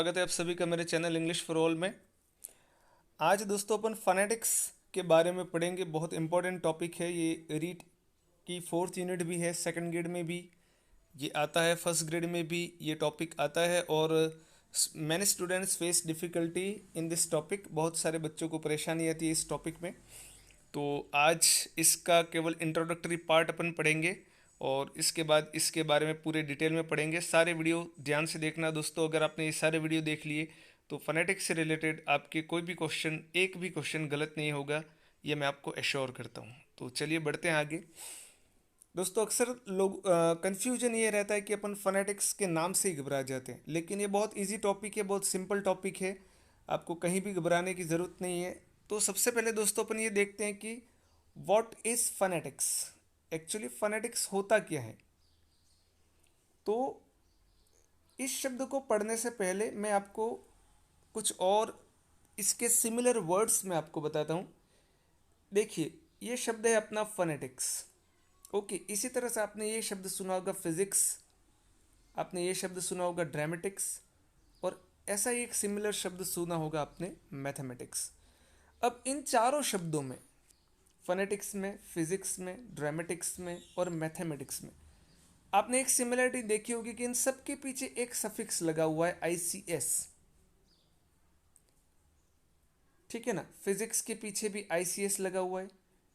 स्वागत है आप सभी का मेरे चैनल इंग्लिश फॉर ऑल में। आज दोस्तों अपन फोनेटिक्स के बारे में पढ़ेंगे। बहुत इंपॉर्टेंट टॉपिक है ये। रीड की फोर्थ यूनिट भी है, सेकंड ग्रेड में भी ये आता है, फर्स्ट ग्रेड में भी ये टॉपिक आता है। और many students face difficulty in this topic. बहुत सारे बच्चों को परेशानी आती है इस टॉपिक में। तो आज इसका केवल इंट्रोडक्टरी पार्ट अपन पढ़ेंगे और इसके बाद इसके बारे में पूरे डिटेल में पढ़ेंगे। सारे वीडियो ध्यान से देखना दोस्तों। अगर आपने ये सारे वीडियो देख लिए तो फोनेटिक्स से रिलेटेड आपके कोई भी क्वेश्चन, एक भी क्वेश्चन गलत नहीं होगा, ये मैं आपको एश्योर करता हूँ। तो चलिए बढ़ते हैं आगे। दोस्तों अक्सर लोग कन्फ्यूजन ये रहता है कि अपन फोनेटिक्स के नाम से ही घबरा जाते हैं, लेकिन ये बहुत इजी टॉपिक है, बहुत सिंपल टॉपिक है। आपको कहीं भी घबराने की ज़रूरत नहीं है। तो सबसे पहले दोस्तों अपन ये देखते हैं कि what is phonetics. Actually phonetics होता क्या है। तो इस शब्द को पढ़ने से पहले मैं आपको कुछ और इसके सिमिलर वर्ड्स मैं आपको बताता हूँ। देखिए, ये शब्द है अपना फोनेटिक्स। ओके, इसी तरह से आपने ये शब्द सुना होगा फिजिक्स, आपने ये शब्द सुना होगा ड्रामेटिक्स, और ऐसा ही एक सिमिलर शब्द सुना होगा आपने मैथमेटिक्स। अब इन चारों शब्दों में, फोनेटिक्स में, फिजिक्स में, ड्रामेटिक्स में और मैथमेटिक्स में, आपने एक सिमिलरिटी देखी होगी कि इन सब के पीछे एक सफिक्स लगा हुआ है, ICS। ठीक है ना। फिजिक्स के पीछे भी ICS लगा हुआ है,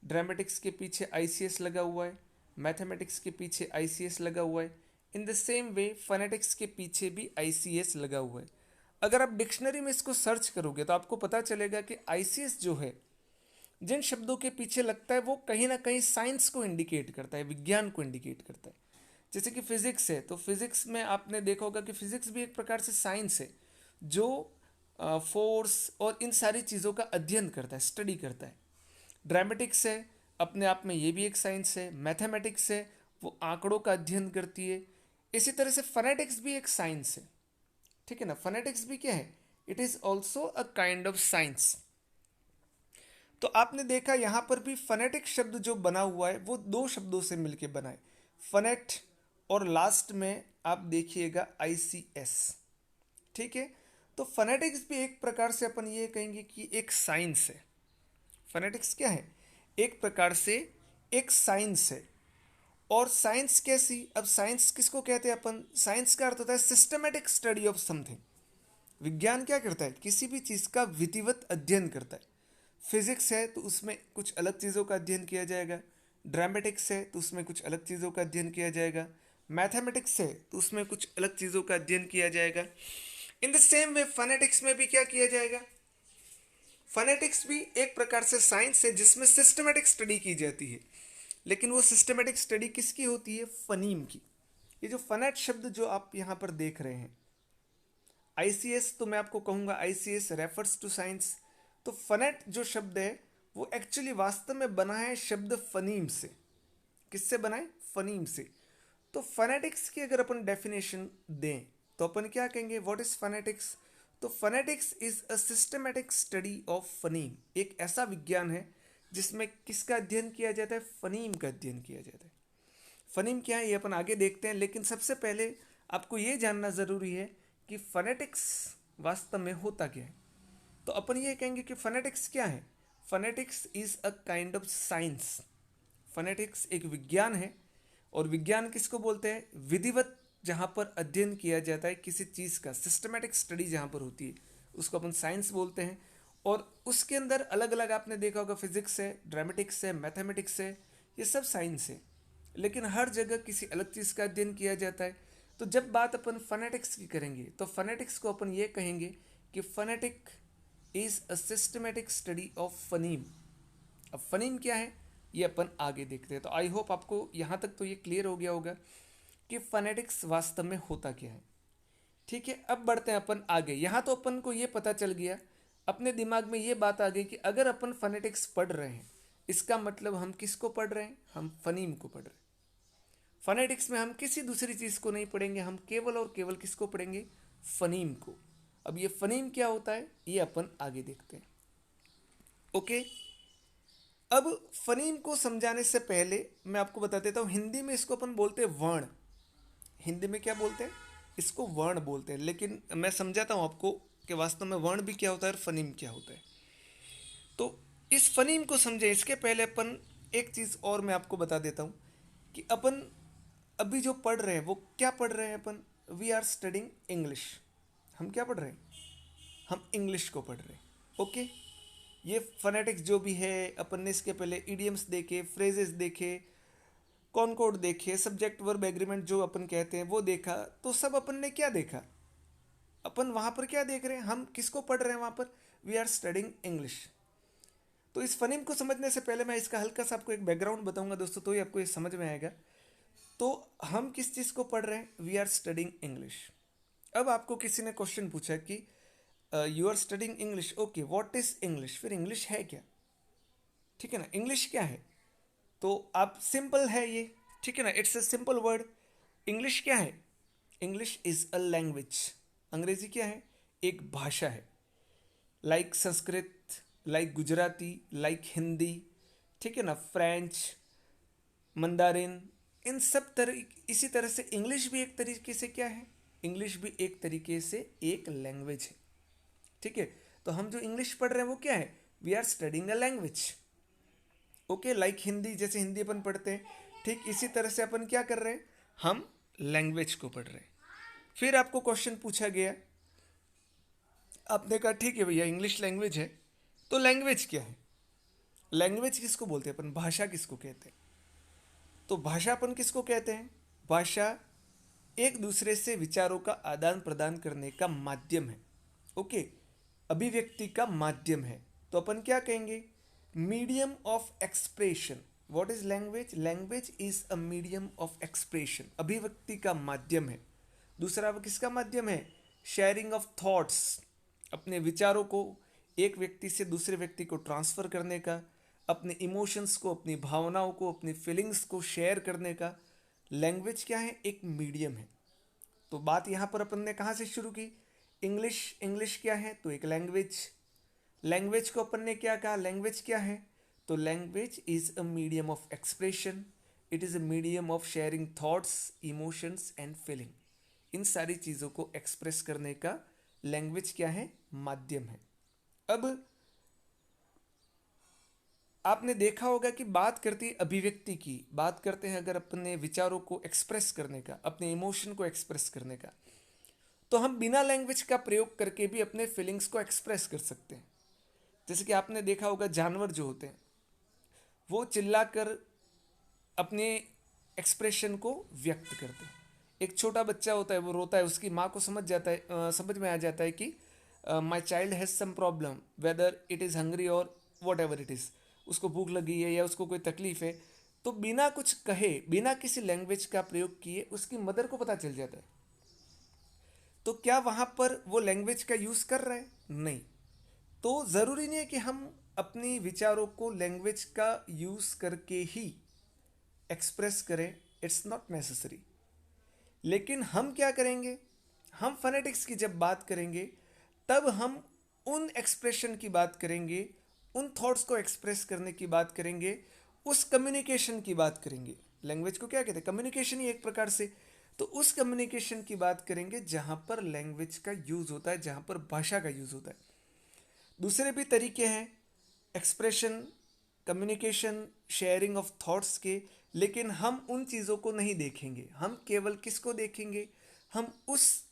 ड्रामेटिक्स के पीछे ICS लगा हुआ है, मैथमेटिक्स के पीछे ICS लगा हुआ है। In the same way phonetics के पीछे भी ICS लगा हुआ है। अगर आप डिक्शनरी में इसको सर्च करोगे तो आपको पता चलेगा कि ICS जो है, जिन शब्दों के पीछे लगता है वो कहीं ना कहीं साइंस को इंडिकेट करता है, विज्ञान को इंडिकेट करता है। जैसे कि फिजिक्स है, तो फिजिक्स में आपने देखा होगा कि फिजिक्स भी एक प्रकार से साइंस है जो फोर्स और इन सारी चीज़ों का अध्ययन करता है, स्टडी करता है। ड्रामेटिक्स है, अपने आप में ये भी एक साइंस है। मैथमेटिक्स है, वो आंकड़ों का अध्ययन करती है। इसी तरह से फोनेटिक्स भी एक साइंस है। ठीक है ना। फोनेटिक्स भी क्या है? It is also a kind of science. तो आपने देखा यहाँ पर भी फनेटिक शब्द जो बना हुआ है वो दो शब्दों से मिलके बना है, फनेट और लास्ट में आप देखिएगा ICS। ठीक है। तो फनेटिक्स भी एक प्रकार से अपन ये कहेंगे कि एक साइंस है। फनेटिक्स क्या है? एक प्रकार से एक साइंस है। और साइंस कैसी? अब साइंस किसको कहते हैं अपन? साइंस का अर्थ होता है सिस्टमेटिक स्टडी ऑफ समथिंग। विज्ञान क्या करता है? किसी भी चीज़ का विधिवत अध्ययन करता है। फिजिक्स है तो उसमें कुछ अलग चीज़ों का अध्ययन किया जाएगा। ड्रामेटिक्स है तो उसमें कुछ अलग चीज़ों का अध्ययन किया जाएगा। मैथमेटिक्स है तो उसमें कुछ अलग चीज़ों का अध्ययन किया जाएगा। In the same way phonetics में भी क्या किया जाएगा? फोनेटिक्स भी एक प्रकार से साइंस है जिसमें सिस्टमेटिक स्टडी की जाती है। लेकिन वो सिस्टमेटिक स्टडी किसकी होती है? फनीम की। ये जो फनेट शब्द जो आप यहाँ पर देख रहे हैं, ICS, तो मैं आपको कहूँगा ICS रेफर्स टू साइंस। तो फनेट जो शब्द है वो एक्चुअली वास्तव में बना है शब्द फनीम से। किससे बना है? फनीम से। तो फनेटिक्स की अगर अपन डेफिनेशन दें तो अपन क्या कहेंगे? What is phonetics? तो phonetics is a systematic study of phoneme. एक ऐसा विज्ञान है जिसमें किसका अध्ययन किया जाता है? फनीम का अध्ययन किया जाता है। फनीम क्या है ये अपन आगे देखते हैं, लेकिन सबसे पहले आपको ये जानना ज़रूरी है कि फनेटिक्स वास्तव में होता क्या है। तो अपन ये कहेंगे कि फनेटिक्स क्या है? Fanatics is a kind of science. Fanatics एक विज्ञान है। और विज्ञान किसको बोलते हैं? विधिवत जहाँ पर अध्ययन किया जाता है किसी चीज़ का, सिस्टमेटिक स्टडी जहाँ पर होती है उसको अपन साइंस बोलते हैं। और उसके अंदर अलग अलग आपने देखा होगा, फिजिक्स है, ड्रामेटिक्स है, मैथमेटिक्स है, ये सब साइंस है। लेकिन हर जगह किसी अलग चीज़ का अध्ययन किया जाता है। तो जब बात अपन फनेटिक्स की करेंगे तो फनेटिक्स को अपन ये कहेंगे कि phonetic is a systematic study of phoneme. अब फनीम क्या है ये अपन आगे देखते हैं। तो आई होप आपको यहाँ तक तो ये क्लियर हो गया होगा कि फनेटिक्स वास्तव में होता क्या है। ठीक है, अब बढ़ते हैं अपन आगे। यहाँ तो अपन को ये पता चल गया, अपने दिमाग में ये बात आ गई कि अगर अपन फनेटिक्स पढ़ रहे हैं इसका मतलब हम किसको पढ़ रहे हैं? हम फनीम को पढ़ रहे हैं। फनेटिक्स में हम किसी दूसरी चीज़ को नहीं पढ़ेंगे, हम केवल और केवल किसको पढ़ेंगे? फनीम को। अब ये फनीम क्या होता है ये अपन आगे देखते हैं। ओके। अब फनीम को समझाने से पहले मैं आपको बता देता हूँ, हिंदी में इसको अपन बोलते हैं वर्ण। हिंदी में क्या बोलते हैं? इसको वर्ण बोलते हैं। लेकिन मैं समझाता हूँ आपको कि वास्तव में वर्ण भी क्या होता है और फनीम क्या होता है। तो इस फनीम को समझे इसके पहले अपन एक चीज़ और मैं आपको बता देता हूँ कि अपन अभी जो पढ़ रहे हैं वो क्या पढ़ रहे हैं अपन। We are studying English. हम क्या पढ़ रहे हैं? हम इंग्लिश को पढ़ रहे हैं। ओके, ये फनेटिक्स जो भी है अपन ने इसके पहले इडियम्स देखे, फ्रेजेस देखे, कॉनकॉर्ड देखे, सब्जेक्ट वर्ब एग्रीमेंट जो अपन कहते हैं वो देखा। तो सब अपन ने क्या देखा? अपन वहां पर क्या देख रहे हैं? हम किसको पढ़ रहे हैं वहां पर? We are studying English. तो इस फनीम को समझने से पहले मैं इसका हल्का सा आपको एक बैकग्राउंड बताऊंगा दोस्तों, तो ही आपको ये समझ में आएगा। तो हम किस चीज़ को पढ़ रहे हैं? We are studying English. अब आपको किसी ने क्वेश्चन पूछा कि you are studying English, okay what is English? फिर इंग्लिश है क्या? ठीक है ना, इंग्लिश क्या है? तो आप सिंपल है ये, ठीक है ना, it's a simple word. English क्या है? English is a language. अंग्रेजी क्या है? एक भाषा है। Like Sanskrit, like Gujarati, like Hindi, ठीक है ना, फ्रेंच, मंदारिन, इन सब तरह, इसी तरह से इंग्लिश भी एक तरीके से क्या है? इंग्लिश भी एक तरीके से एक लैंग्वेज है। ठीक है, तो हम जो इंग्लिश पढ़ रहे हैं वो क्या है? We are studying a language. Okay, like Hindi, जैसे हिंदी अपन पढ़ते हैं, ठीक इसी तरह से अपन क्या कर रहे हैं? हम लैंग्वेज को पढ़ रहे हैं। फिर आपको क्वेश्चन पूछा गया, आपने कहा ठीक है भैया इंग्लिश लैंग्वेज है, तो लैंग्वेज क्या है? लैंग्वेज किसको बोलते हैं अपन? भाषा किसको कहते हैं? तो भाषा अपन किसको कहते हैं? भाषा एक दूसरे से विचारों का आदान प्रदान करने का माध्यम है। ओके, अभिव्यक्ति का माध्यम है। तो अपन क्या कहेंगे? Medium of expression. What is language? Language is a medium of expression, अभिव्यक्ति का माध्यम है। दूसरा वो किसका माध्यम है? शेयरिंग ऑफ थॉट्स, अपने विचारों को एक व्यक्ति से दूसरे व्यक्ति को ट्रांसफर करने का, अपने इमोशंस को, अपनी भावनाओं को, अपनी फीलिंग्स को शेयर करने का। लैंग्वेज क्या है? एक मीडियम है। तो बात यहाँ पर अपन ने कहाँ से शुरू की? इंग्लिश, इंग्लिश क्या है? तो एक लैंग्वेज। लैंग्वेज को अपन ने क्या कहा? लैंग्वेज क्या है? तो language is a medium of expression, it is a medium of sharing thoughts, emotions and feeling. इन सारी चीज़ों को एक्सप्रेस करने का लैंग्वेज क्या है? माध्यम है। अब आपने देखा होगा कि बात करती अभिव्यक्ति की, बात करते हैं अगर अपने विचारों को एक्सप्रेस करने का, अपने इमोशन को एक्सप्रेस करने का, तो हम बिना लैंग्वेज का प्रयोग करके भी अपने फीलिंग्स को एक्सप्रेस कर सकते हैं। जैसे कि आपने देखा होगा जानवर जो होते हैं वो चिल्लाकर अपने एक्सप्रेशन को व्यक्त करते हैं। एक छोटा बच्चा होता है वो रोता है, उसकी माँ को समझ में आ जाता है कि my child has some problem, whether it is hungry और वॉट एवर इट इज़, उसको भूख लगी है या उसको कोई तकलीफ है। तो बिना कुछ कहे, बिना किसी लैंग्वेज का प्रयोग किए उसकी मदर को पता चल जाता है। तो क्या वहाँ पर वो लैंग्वेज का यूज़ कर रहा है? नहीं। तो ज़रूरी नहीं है कि हम अपनी विचारों को लैंग्वेज का यूज़ करके ही एक्सप्रेस करें, इट्स नॉट नेसेसरी। लेकिन हम क्या करेंगे? हम फोनेटिक्स की जब बात करेंगे तब हम उन एक्सप्रेशन की बात करेंगे, उन थॉट्स को एक्सप्रेस करने की बात करेंगे, उस कम्युनिकेशन की बात करेंगे। लैंग्वेज को क्या कहते हैं? कम्युनिकेशन ही एक प्रकार से। तो उस कम्युनिकेशन की बात करेंगे जहां पर लैंग्वेज का यूज होता है, जहां पर भाषा का यूज होता है। दूसरे भी तरीके हैं expression, communication, sharing of thoughts के, लेकिन हम उन चीज़ों को नहीं देखेंगे। हम केवल किसको देखेंगे? हम उस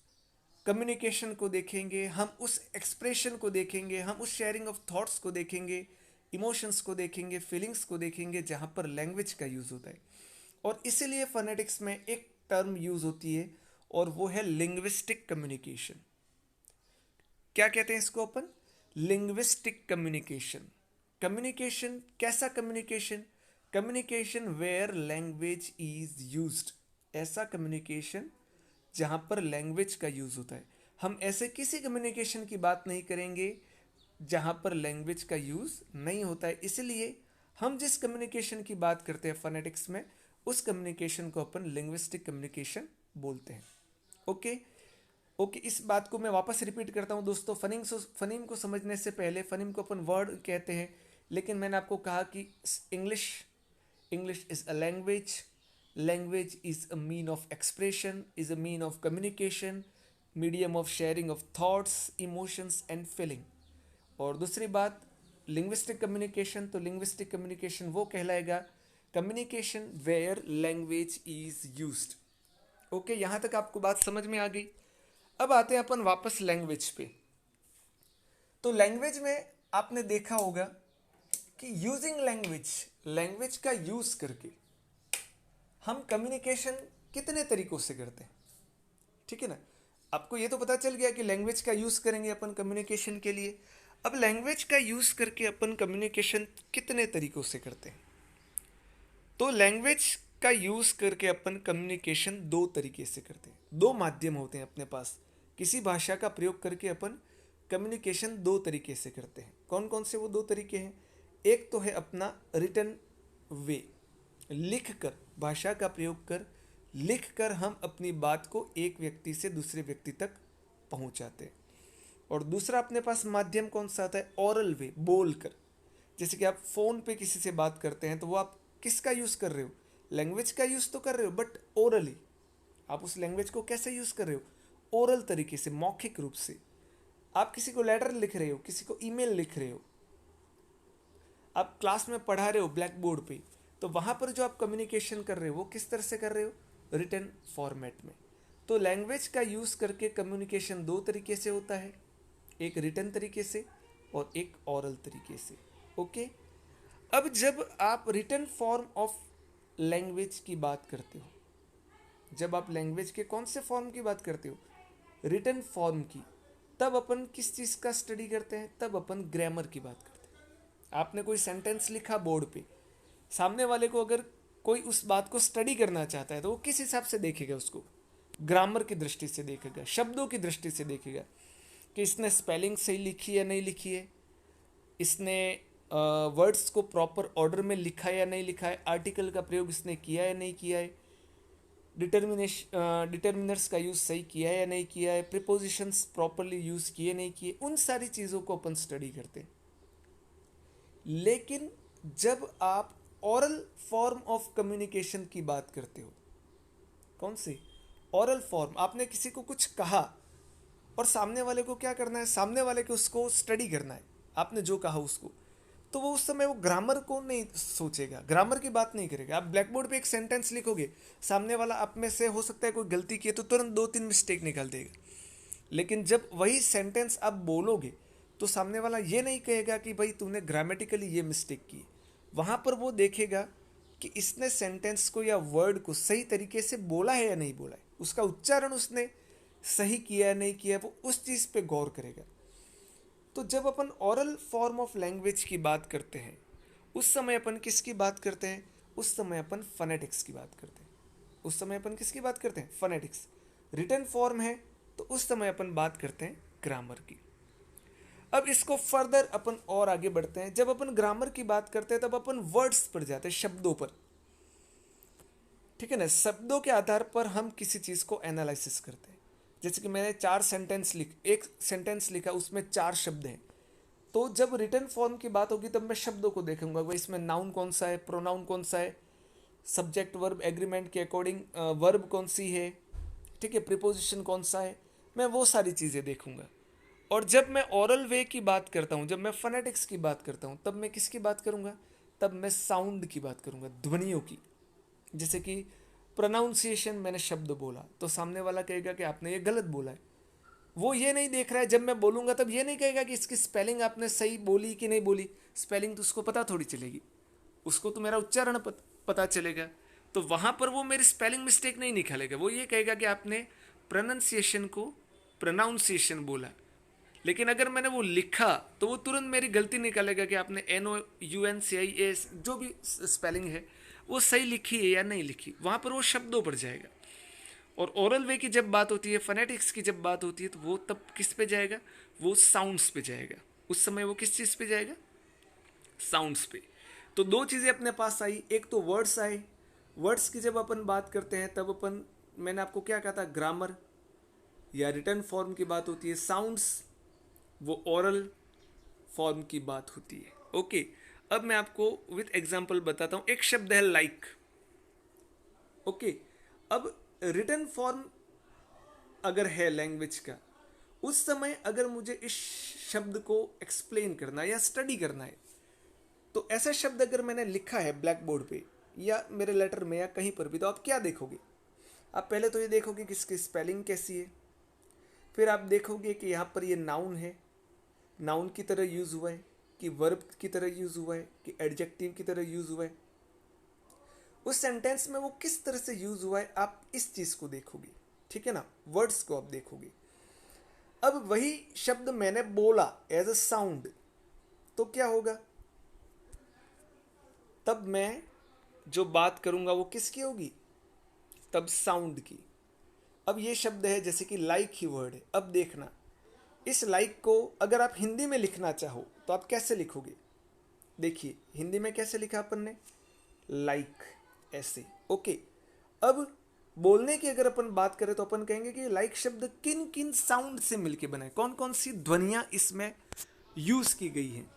कम्युनिकेशन को देखेंगे, हम उस एक्सप्रेशन को देखेंगे, हम उस शेयरिंग ऑफ थॉट्स को देखेंगे, इमोशंस को देखेंगे, फीलिंग्स को देखेंगे, जहाँ पर लैंग्वेज का यूज़ होता है। और इसीलिए फोनेटिक्स में एक टर्म यूज़ होती है और वो है लिंग्विस्टिक कम्युनिकेशन। क्या कहते हैं इसको अपन? Linguistic communication. कम्युनिकेशन कैसा communication? Communication where language is used. ऐसा कम्युनिकेशन जहाँ पर लैंग्वेज का यूज़ होता है। हम ऐसे किसी कम्युनिकेशन की बात नहीं करेंगे जहाँ पर लैंग्वेज का यूज़ नहीं होता है। इसलिए हम जिस कम्युनिकेशन की बात करते हैं फोनेटिक्स में, उस कम्युनिकेशन को अपन लिंग्विस्टिक कम्युनिकेशन बोलते हैं। ओके, ओके, इस बात को मैं वापस रिपीट करता हूँ दोस्तों। फनीम को समझने से पहले, फनीम को अपन वर्ड कहते हैं, लेकिन मैंने आपको कहा कि English, English is a language, language is a mean of expression, is a mean of communication, medium of sharing of thoughts, emotions and feeling. और दूसरी बात लिंग्विस्टिक कम्युनिकेशन, तो लिंग्विस्टिक कम्युनिकेशन वो कहलाएगा communication where language is used. Okay, यहाँ तक आपको बात समझ में आ गई। अब आते हैं अपन वापस लैंग्वेज पे। तो लैंग्वेज में आपने देखा होगा कि यूजिंग लैंग्वेज, लैंग्वेज का यूज करके हम कम्युनिकेशन कितने तरीकों से करते हैं, ठीक है ना। आपको ये तो पता चल गया कि लैंग्वेज का यूज करेंगे अपन कम्युनिकेशन के लिए। अब लैंग्वेज का यूज करके अपन कम्युनिकेशन कितने तरीकों से करते हैं, तो लैंग्वेज का यूज करके अपन कम्युनिकेशन दो तरीके से करते हैं। दो माध्यम होते हैं अपने पास, किसी भाषा का प्रयोग करके अपन कम्युनिकेशन दो तरीके से करते हैं। कौन कौन से वो दो तरीके हैं? एक तो है अपना रिटन वे, लिख कर, भाषा का प्रयोग कर लिख कर हम अपनी बात को एक व्यक्ति से दूसरे व्यक्ति तक पहुंचाते हैं। और दूसरा अपने पास माध्यम कौन सा आता है? ओरल वे, बोल कर। जैसे कि आप फ़ोन पे किसी से बात करते हैं तो वो आप किसका यूज़ कर रहे हो? लैंग्वेज का यूज़ तो कर रहे हो, बट ओरली आप उस लैंग्वेज को कैसे यूज़ कर रहे हो? ओरल तरीके से, मौखिक रूप से। आप किसी को लेटर लिख रहे हो, किसी को ईमेल लिख रहे हो, आप क्लास में पढ़ा रहे हो ब्लैक बोर्ड पे, तो वहाँ पर जो आप कम्युनिकेशन कर रहे हो वो किस तरह से कर रहे हो? रिटन फॉर्मेट में। तो लैंग्वेज का यूज़ करके कम्युनिकेशन दो तरीके से होता है, एक रिटन तरीके से और एक ओरल तरीके से। ओके, अब जब आप रिटन फॉर्म ऑफ लैंग्वेज की बात करते हो, जब आप लैंग्वेज के कौन से फॉर्म की बात करते हो? रिटन फॉर्म की, तब अपन किस चीज़ का स्टडी करते हैं? तब अपन ग्रामर की बात करते हैं। आपने कोई सेंटेंस लिखा बोर्ड पे, सामने वाले को अगर कोई उस बात को स्टडी करना चाहता है तो वो किस हिसाब से देखेगा? उसको ग्रामर की दृष्टि से देखेगा, शब्दों की दृष्टि से देखेगा कि इसने स्पेलिंग सही लिखी है नहीं लिखी है, इसने वर्ड्स को प्रॉपर ऑर्डर में लिखा है या नहीं लिखा है, आर्टिकल का प्रयोग इसने किया है नहीं किया है, डिटर्मिनर्स का यूज़ सही किया है या नहीं किया है, प्रीपोजिशंस प्रॉपरली यूज़ किए नहीं किए, उन सारी चीज़ों को अपन स्टडी करते हैं। लेकिन जब आप ओरल फॉर्म ऑफ कम्युनिकेशन की बात करते हो, कौन सी? Oral form. आपने किसी को कुछ कहा और सामने वाले को क्या करना है? सामने वाले को उसको स्टडी करना है, आपने जो कहा उसको। तो वो उस समय वो ग्रामर को नहीं सोचेगा, ग्रामर की बात नहीं करेगा। आप ब्लैक बोर्ड पे एक सेंटेंस लिखोगे, सामने वाला आप में से हो सकता है कोई गलती की है तो तुरंत दो तीन मिस्टेक निकाल देगा। लेकिन जब वही सेंटेंस आप बोलोगे तो सामने वाला ये नहीं कहेगा कि भाई तूने ग्रामेटिकली ये मिस्टेक की। वहाँ पर वो देखेगा कि इसने सेंटेंस को या वर्ड को सही तरीके से बोला है या नहीं बोला है, उसका उच्चारण उसने सही किया है नहीं किया, वो उस चीज़ पे गौर करेगा। तो जब अपन ओरल फॉर्म ऑफ लैंग्वेज की बात करते हैं उस समय अपन किसकी बात करते हैं? उस समय अपन फनेटिक्स की बात करते हैं। उस समय अपन किसकी बात करते हैं? फनेटिक्स। रिटन फॉर्म है तो उस समय अपन बात करते हैं ग्रामर की। अब इसको फर्दर अपन और आगे बढ़ते हैं। जब अपन ग्रामर की बात करते हैं तब अपन वर्ड्स पर जाते हैं, शब्दों पर, ठीक है ना। शब्दों के आधार पर हम किसी चीज़ को एनालिसिस करते हैं। जैसे कि मैंने एक सेंटेंस लिखा, उसमें 4 शब्द हैं, तो जब रिटन फॉर्म की बात होगी तब मैं शब्दों को देखूंगा, भाई इसमें नाउन कौन सा है, प्रोनाउन कौन सा है, सब्जेक्ट वर्ब एग्रीमेंट के अकॉर्डिंग वर्ब कौन सी है, ठीक है, प्रीपोजिशन कौन सा है, मैं वो सारी चीज़ें देखूंगा। और जब मैं ओरल वे की बात करता हूँ, जब मैं फनेटिक्स की बात करता हूँ, तब मैं किसकी बात करूँगा? तब मैं साउंड की बात करूँगा, ध्वनियों की। जैसे कि प्रोनाउंसिएशन, मैंने शब्द बोला तो सामने वाला कहेगा कि आपने ये गलत बोला है। वो ये नहीं देख रहा है, जब मैं बोलूँगा तब ये नहीं कहेगा कि इसकी स्पेलिंग आपने सही बोली कि नहीं बोली। स्पेलिंग तो उसको पता थोड़ी चलेगी, उसको तो मेरा उच्चारण पता चलेगा। तो वहाँ पर वो मेरी स्पेलिंग मिस्टेक नहीं निकालेगा, वो ये कहेगा कि आपने प्रोनाउंसिएशन को प्रोनाउंसिएशन बोला। लेकिन अगर मैंने वो लिखा तो वो तुरंत मेरी गलती निकालेगा कि आपने NOUNCIAS जो भी स्पेलिंग है वो सही लिखी है या नहीं लिखी। वहाँ पर वो शब्दों पर जाएगा। और ओरल वे की जब बात होती है, फनेटिक्स की जब बात होती है, तो वो तब किस पे जाएगा? वो साउंड्स पे जाएगा। उस समय वो किस चीज़ पे जाएगा? साउंड्स पे। तो दो चीज़ें अपने पास आई, एक तो वर्ड्स आए। वर्ड्स की जब अपन बात करते हैं तब अपन, मैंने आपको क्या कहा था, ग्रामर या रिटन फॉर्म की बात होती है। साउंड्स वो ओरल फॉर्म की बात होती है। ओके, अब मैं आपको विथ एग्जांपल बताता हूँ। एक शब्द है लाइक। ओके, अब रिटन फॉर्म अगर है लैंग्वेज का, उस समय अगर मुझे इस शब्द को एक्सप्लेन करना है या स्टडी करना है, तो ऐसा शब्द अगर मैंने लिखा है ब्लैक बोर्ड पे या मेरे लेटर में या कहीं पर भी, तो आप क्या देखोगे? आप पहले तो ये देखोगे कि इसकी स्पेलिंग कैसी है, फिर आप देखोगे कि यहाँ पर ये नाउन है, नाउन की तरह यूज़ हुआ है कि वर्ब की तरह यूज़ हुआ है कि एडजेक्टिव की तरह यूज़ हुआ है, उस सेंटेंस में वो किस तरह से यूज़ हुआ है, आप इस चीज़ को देखोगे, ठीक है ना, वर्ड्स को आप देखोगे। अब वही शब्द मैंने बोला एज अ साउंड, तो क्या होगा? तब मैं जो बात करूंगा वो किसकी होगी? तब साउंड की। अब ये शब्द है जैसे कि लाइक ही वर्ड है। अब देखना, इस लाइक को अगर आप हिंदी में लिखना चाहो तो आप कैसे लिखोगे? देखिए हिंदी में कैसे लिखा अपन ने, लाइक, ऐसे। ओके, अब बोलने की अगर अपन बात करें तो अपन कहेंगे कि लाइक शब्द किन किन साउंड से मिलके बना है, कौन कौन सी ध्वनियां इसमें यूज की गई हैं।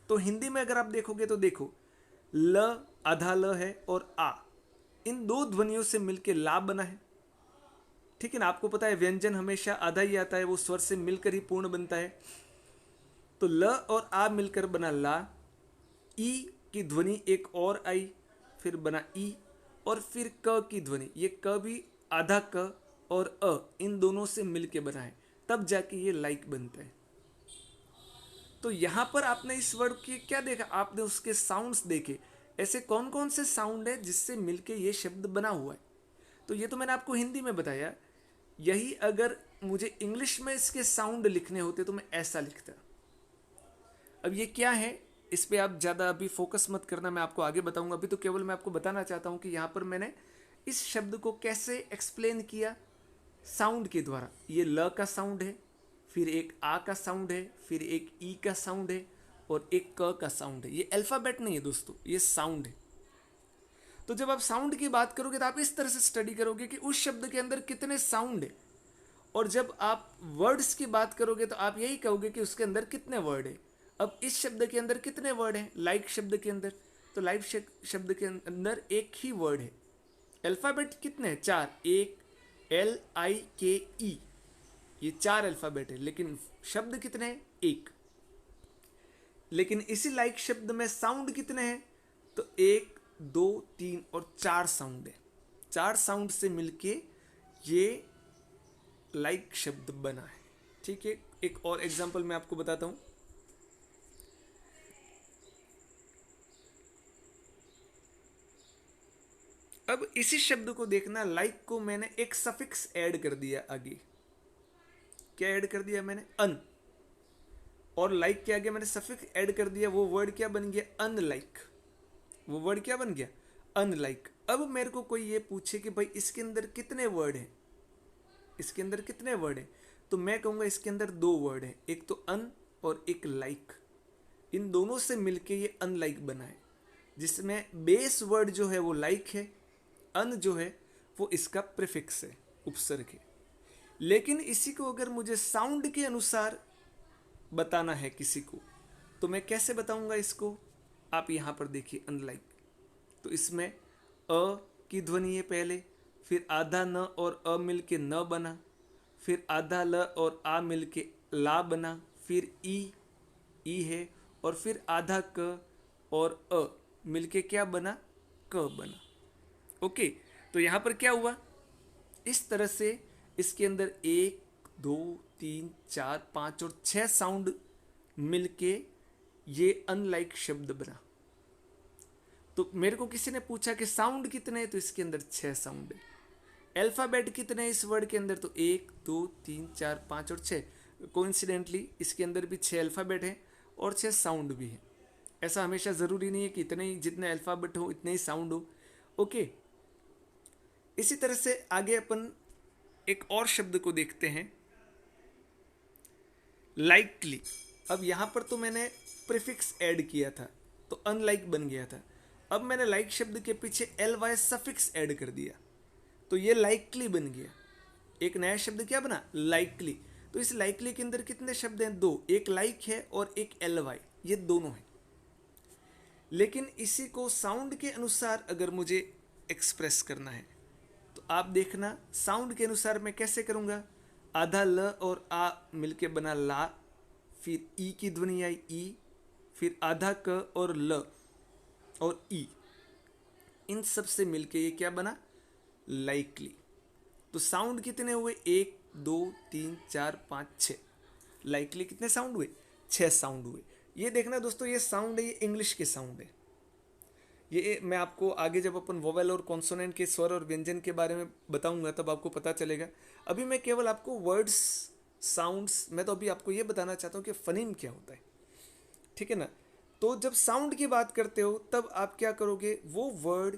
तो हिंदी में अगर आप देखोगे तो देखो, ल आधा ल है और आ, इन दो ध्वनियों से मिलके ला बना है, ठीक है ना। आपको पता है व्यंजन हमेशा आधा ही आता है, वो स्वर से मिलकर ही पूर्ण बनता है। तो ल और आ मिलकर बना ला, ई की ध्वनि एक और आई, फिर बना ई, और फिर क की ध्वनि, ये क भी आधा क और अ, इन दोनों से मिलके बना है, तब जाके ये लाइक बनता है। तो यहां पर आपने इस वर्ड की क्या देखा? आपने उसके साउंड्स देखे, ऐसे कौन कौन से साउंड है जिससे मिलके ये शब्द बना हुआ है। तो ये तो मैंने आपको हिंदी में बताया, यही अगर मुझे इंग्लिश में इसके साउंड लिखने होते तो मैं ऐसा लिखता। अब ये क्या है, इस पे आप ज़्यादा अभी फोकस मत करना, मैं आपको आगे बताऊंगा। अभी तो केवल मैं आपको बताना चाहता हूँ कि यहाँ पर मैंने इस शब्द को कैसे एक्सप्लेन किया, साउंड के द्वारा। ये ल का साउंड है, फिर एक आ का साउंड है, फिर एक ई का साउंड है, और एक क का साउंड है। ये अल्फ़ाबेट नहीं है दोस्तों, ये साउंड है। तो जब आप साउंड की बात करोगे तो आप इस तरह से स्टडी करोगे कि उस शब्द के अंदर कितने साउंड है, और जब आप वर्ड्स की बात करोगे तो आप यही कहोगे कि उसके अंदर कितने वर्ड है। अब इस शब्द के अंदर कितने वर्ड हैं? लाइक शब्द के अंदर, तो लाइक शब्द के अंदर एक ही वर्ड है। अल्फ़ाबेट कितने हैं? 4, एक LIKE, ये 4 अल्फ़ाबेट है, लेकिन शब्द कितने हैं? एक। लेकिन इसी लाइक शब्द में साउंड कितने हैं? तो 1, 2, 3 और 4 साउंड है। 4 साउंड से मिलके ये लाइक शब्द बना है, ठीक है। एक और एग्जांपल मैं आपको बताता हूं। अब इसी शब्द को देखना, लाइक को मैंने एक सफिक्स ऐड कर दिया आगे। क्या ऐड कर दिया मैंने? अन। और लाइक के आगे मैंने सफिक्स ऐड कर दिया, वो वर्ड क्या बन गया? अनलाइक। वो वर्ड क्या बन गया? अनलाइक। अब मेरे को कोई ये पूछे कि भाई इसके अंदर कितने वर्ड हैं, इसके अंदर कितने वर्ड हैं, तो मैं कहूंगा इसके अंदर 2 वर्ड हैं, एक तो अन और एक लाइक। इन दोनों से मिलके ये अनलाइक बना है, जिसमें बेस वर्ड जो है वो लाइक है, अन जो है वो इसका प्रीफिक्स है, उपसर्ग है। लेकिन इसी को अगर मुझे साउंड के अनुसार बताना है किसी को, तो मैं कैसे बताऊंगा इसको? आप यहां पर देखिए, अनलाइक, तो इसमें अ की ध्वनि है पहले, फिर आधा न और अ मिलके न बना, फिर आधा ल और आ मिलके ला बना, फिर ई है, और फिर आधा क और अ मिलके क्या बना? क बना। ओके, तो यहां पर क्या हुआ? इस तरह से इसके अंदर 1, 2, 3, 4, 5 और 6 साउंड मिलके ये अनलाइक शब्द बना। तो मेरे को किसी ने पूछा कि साउंड कितने हैं, तो इसके अंदर 6 साउंड है। अल्फाबेट कितने हैं इस वर्ड के अंदर? तो 1, 2, 3, 4, 5 और 6। कोइंसिडेंटली इसके अंदर भी 6 अल्फाबेट हैं और 6 साउंड भी हैं। ऐसा हमेशा ज़रूरी नहीं है कि इतने ही, जितने अल्फाबेट हो इतने ही साउंड हो। ओके, इसी तरह से आगे अपन एक और शब्द को देखते हैं, लाइकली। अब यहां पर तो मैंने प्रीफिक्स ऐड किया था तो अनलाइक बन गया था। अब मैंने लाइक शब्द के पीछे ly सफिक्स ऐड कर दिया तो ये लाइकली बन गया। एक नया शब्द क्या बना? लाइकली। तो इस लाइकली के अंदर कितने शब्द हैं? 2, एक लाइक है और एक ly, ये दोनों हैं। लेकिन इसी को साउंड के अनुसार अगर मुझे एक्सप्रेस करना है तो आप देखना साउंड के अनुसार मैं कैसे करूँगा, आधा ल और आ मिलके बना ला, फिर ई की ध्वनि आई ई, फिर आधा क और ल और ई, इन सब से मिलके ये क्या बना, लाइकली। तो साउंड कितने हुए, 1 2 3 4 5 6। लाइकली कितने साउंड हुए, 6 साउंड हुए। ये देखना दोस्तों, ये साउंड है, ये इंग्लिश के साउंड है। ये मैं आपको आगे जब अपन वोवेल और कॉन्सोनेंट के स्वर और व्यंजन के बारे में बताऊंगा तब आपको पता चलेगा। अभी मैं केवल आपको वर्ड्स, साउंड्स, मैं तो अभी आपको ये बताना चाहता हूँ कि फनीम क्या होता है, ठीक है ना। तो जब साउंड की बात करते हो तब आप क्या करोगे, वो वर्ड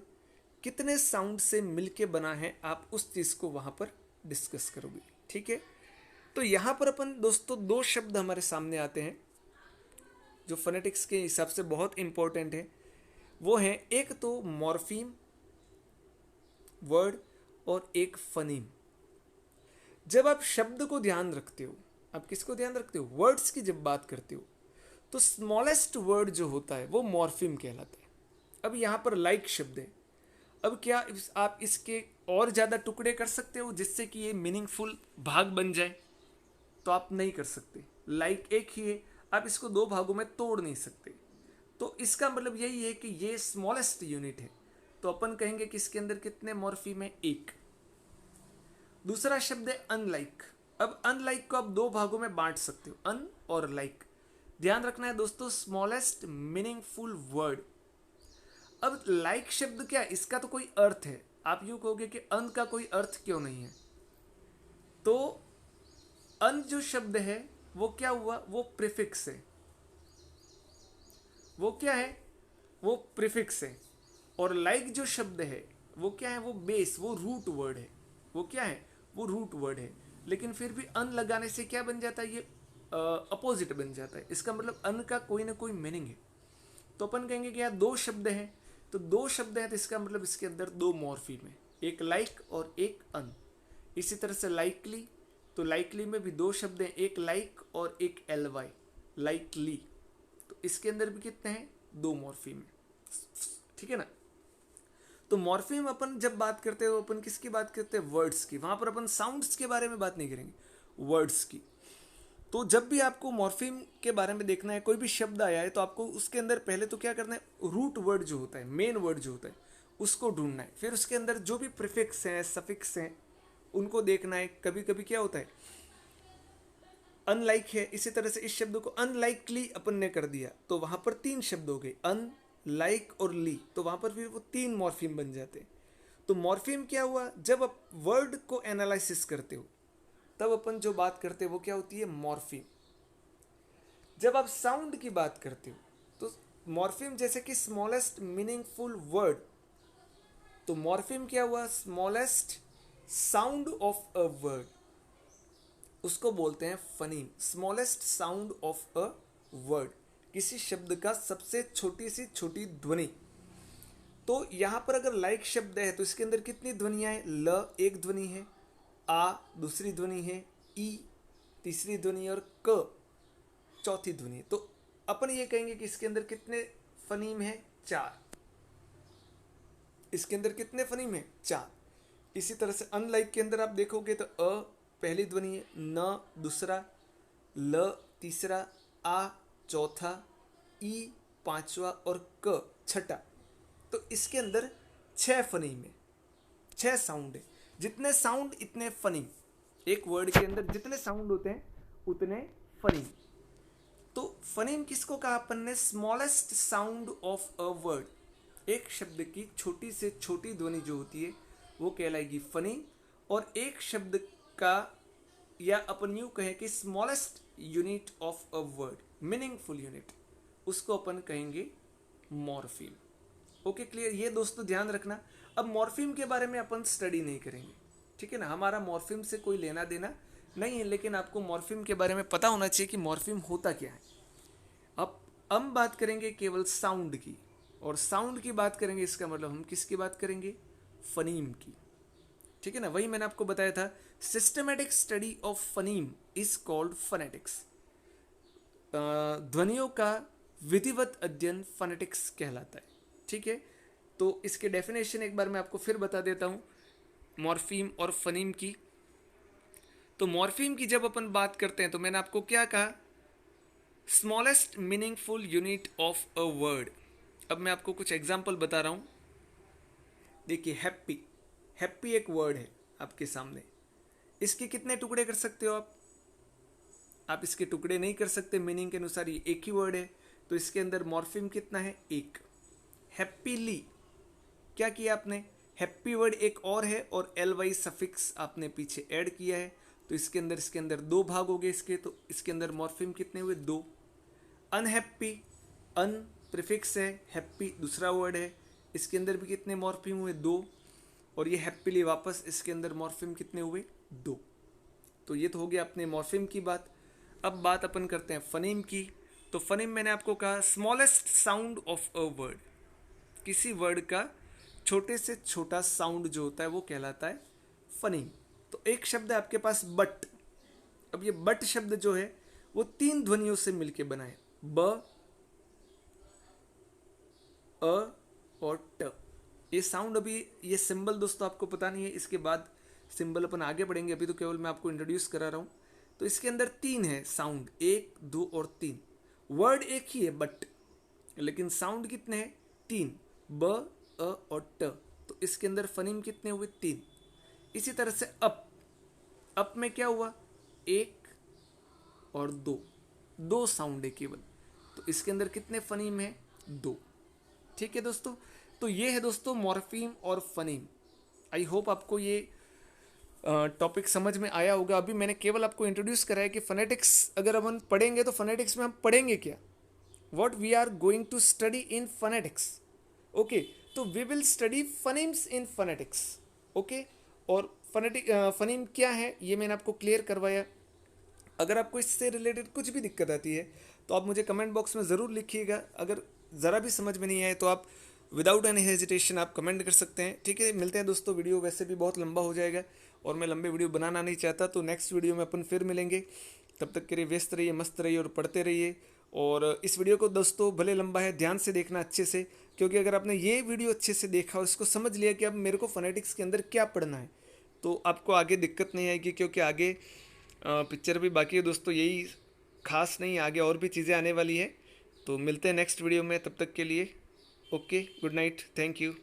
कितने साउंड से मिलके बना है, आप उस चीज़ को वहाँ पर डिस्कस करोगे, ठीक है। तो यहाँ पर अपन दोस्तों 2 शब्द हमारे सामने आते हैं जो फोनेटिक्स के हिसाब से बहुत इंपॉर्टेंट है। वो है एक तो मॉर्फीम वर्ड और एक फनीम। जब आप शब्द को ध्यान रखते हो, आप किसको ध्यान रखते हो, वर्ड्स की जब बात करते हो, तो स्मॉलेस्ट वर्ड जो होता है वो मॉर्फीम कहलाता है। अब यहाँ पर लाइक शब्द है, अब क्या आप इसके और ज़्यादा टुकड़े कर सकते हो जिससे कि ये मीनिंगफुल भाग बन जाए, तो आप नहीं कर सकते। लाइक एक ही है, आप इसको 2 भागों में तोड़ नहीं सकते। तो इसका मतलब यही है कि ये स्मॉलेस्ट यूनिट है, तो अपन कहेंगे कि इसके अंदर कितने मॉर्फीम है, 1। दूसरा शब्द है अनलाइक। अब अनलाइक को आप 2 भागों में बांट सकते हो, अन और लाइक। ध्यान रखना है दोस्तों, स्मॉलेस्ट मीनिंगफुल वर्ड। अब लाइक शब्द क्या, इसका तो कोई अर्थ है, आप यूं कहोगे कि अन का कोई अर्थ क्यों नहीं है, तो अन जो शब्द है वो क्या हुआ, वो प्रीफिक्स है। वो क्या है, वो प्रीफिक्स है। और लाइक जो शब्द है वो क्या है, वो बेस, वो रूट वर्ड है। वो क्या है, वो रूट वर्ड है। लेकिन फिर भी अन लगाने से क्या बन जाता है, ये अपोजिट बन जाता है। इसका मतलब अन का कोई ना कोई मीनिंग है। तो अपन कहेंगे कि यहाँ 2 शब्द हैं, तो 2 शब्द हैं तो इसका मतलब इसके अंदर 2 मॉर्फीम है, एक लाइक और एक अन। इसी तरह से लाइकली, तो लाइकली में भी 2 शब्द हैं, एक लाइक और एक एल वाई, लाइकली। तो इसके अंदर भी कितने हैं, 2 मॉर्फीम है, ठीक है ना। तो मॉर्फीम अपन जब बात करते हैं तो अपन किसकी बात करते हैं, वर्ड्स की। वहां पर अपन साउंड्स के बारे में बात नहीं करेंगे, वर्ड्स की। तो जब भी आपको मॉर्फीम के बारे में देखना है, कोई भी शब्द आया है, तो आपको उसके अंदर पहले तो क्या करना है, रूट वर्ड जो होता है, मेन वर्ड जो होता है, उसको ढूंढना है। फिर उसके अंदर जो भी प्रीफिक्स हैं, सफिक्स हैं, उनको देखना है। कभी कभी क्या होता है, अनलाइक है, इसी तरह से इस शब्द को अनलाइकली अपन ने कर दिया, तो वहां पर 3 शब्द हो गए, अन, लाइक और ली। तो वहां पर फिर वो 3 मॉर्फीम बन जाते हैं। तो मॉर्फीम क्या हुआ, जब आप वर्ड को एनालिसिस करते हो तब अपन जो बात करते हैं वो क्या होती है, मॉर्फीम। जब आप साउंड की बात करते हो तो मॉर्फीम, जैसे कि स्मॉलेस्ट मीनिंगफुल वर्ड, तो मॉर्फीम क्या हुआ, smallest sound of a word, उसको बोलते हैं phoneme. Smallest sound of a word, किसी शब्द का सबसे छोटी सी छोटी ध्वनि। तो यहां पर अगर लाइक शब्द है तो इसके अंदर कितनी ध्वनियां हैं, ल एक ध्वनि है, आ दूसरी ध्वनि है, ई तीसरी ध्वनि और क चौथी ध्वनि। तो अपन ये कहेंगे कि इसके अंदर कितने फनीम है, 4। इसके अंदर कितने फनीम है, 4। इसी तरह से अनलाइक के अंदर आप देखोगे तो अ पहली ध्वनि है, न दूसरा, ल तीसरा, आ चौथा, ई पांचवा और क छठा। तो इसके अंदर 6 फनीम है, 6 साउंड है। जितने साउंड इतने फनीम। एक वर्ड के अंदर जितने साउंड होते हैं उतने फनीम। तो फनीम किसको कहा अपन ने, smallest sound of a word. एक शब्द की छोटी से छोटी ध्वनि जो होती है वो कहलाएगी फनीम। और एक शब्द का, या अपन यूं कहें कि smallest unit of a word, meaningful unit, उसको अपन कहेंगे मॉर्फीम। ओके क्लियर, ये दोस्तों ध्यान रखना। अब मॉर्फीम के बारे में अपन स्टडी नहीं करेंगे, ठीक है ना, हमारा मॉर्फीम से कोई लेना देना नहीं है। लेकिन आपको मॉर्फीम के बारे में पता होना चाहिए कि मॉर्फीम होता क्या है। अब हम बात करेंगे केवल साउंड की, और साउंड की बात करेंगे, इसका मतलब हम किसकी बात करेंगे, फनीम की, ठीक है ना। वही मैंने आपको बताया था, systematic study of phoneme is called phonetics. ध्वनियों का विधिवत अध्ययन फोनेटिक्स कहलाता है, ठीक है। तो इसके डेफिनेशन एक बार मैं आपको फिर बता देता हूँ। मॉर्फीम और फनीम की। तो मॉर्फीम की जब अपन बात करते हैं तो मैंने आपको क्या कहा, smallest meaningful unit of a word. अब मैं आपको कुछ एग्जाम्पल बता रहा हूं। देखिए हैप्पी, हैप्पी एक वर्ड है आपके सामने, इसके कितने टुकड़े कर सकते हो आप इसके टुकड़े नहीं कर सकते, मीनिंग के अनुसार ये एक ही वर्ड है, तो इसके अंदर मॉर्फिम कितना है, एक। हैप्पीली, क्या किया आपने, हैप्पी वर्ड एक और है और एल वाई सफिक्स आपने पीछे ऐड किया है, तो इसके अंदर दो भाग हो गए इसके, तो इसके अंदर मॉर्फिम कितने हुए, दो। अनहैप्पी, अन प्रीफिक्स है, हैप्पी दूसरा वर्ड है, इसके अंदर भी कितने मॉर्फिम हुए, दो। और ये हैप्पीली वापस, इसके अंदर मॉर्फिम कितने हुए, दो। तो ये तो हो गया अपने मॉर्फिम की बात। अब बात अपन करते हैं फनीम की। तो फनीम मैंने आपको कहा smallest sound of a word, किसी वर्ड का छोटे से छोटा साउंड जो होता है वो कहलाता है फनीम। तो एक शब्द है आपके पास बट। अब ये बट शब्द जो है वो तीन ध्वनियों से मिलके बना है, ब, अ और ट। ये साउंड, अभी ये सिंबल दोस्तों आपको पता नहीं है, इसके बाद सिंबल अपन आगे बढ़ेंगे, अभी तो केवल मैं आपको इंट्रोड्यूस करा रहा हूं। तो इसके अंदर तीन है साउंड, एक, दो और तीन। वर्ड एक ही है बट, लेकिन साउंड कितने हैं, तीन, ब, अ और ट। तो इसके अंदर फनीम कितने हुए, तीन। इसी तरह से अप में क्या हुआ, एक और दो, दो साउंड है केवल, तो इसके अंदर कितने फनीम है, दो। ठीक है दोस्तों, तो ये है दोस्तों मॉर्फीम और फनीम। आई होप आपको ये टॉपिक समझ में आया होगा। अभी मैंने केवल आपको इंट्रोड्यूस कराया कि फोनेटिक्स अगर अपन पढ़ेंगे तो फोनेटिक्स में हम पढ़ेंगे क्या, what we are going to study in phonetics, okay, तो we will study phonemes in phonetics, okay। और फोनेटिक फनीम क्या है ये मैंने आपको क्लियर करवाया। अगर आपको इससे रिलेटेड कुछ भी दिक्कत आती है तो आप मुझे कमेंट बॉक्स में ज़रूर लिखिएगा। अगर ज़रा भी समझ में नहीं आए तो आप विदाउट एनी हेजिटेशन आप कमेंट कर सकते हैं। ठीक है, मिलते हैं दोस्तों, वीडियो वैसे भी बहुत लंबा हो जाएगा और मैं लंबे वीडियो बनाना नहीं चाहता, तो नेक्स्ट वीडियो में अपन फिर मिलेंगे। तब तक के लिए व्यस्त रहिए, मस्त रहिए और पढ़ते रहिए। और इस वीडियो को दोस्तों भले लंबा है, ध्यान से देखना अच्छे से, क्योंकि अगर आपने ये वीडियो अच्छे से देखा और इसको समझ लिया कि अब मेरे को फोनेटिक्स के अंदर क्या पढ़ना है, तो आपको आगे दिक्कत नहीं आएगी, क्योंकि आगे पिक्चर भी बाकी है दोस्तों, यही खास नहीं, आगे और भी चीज़ें आने वाली है। तो मिलते हैं नेक्स्ट वीडियो में, तब तक के लिए okay, good night, thank you.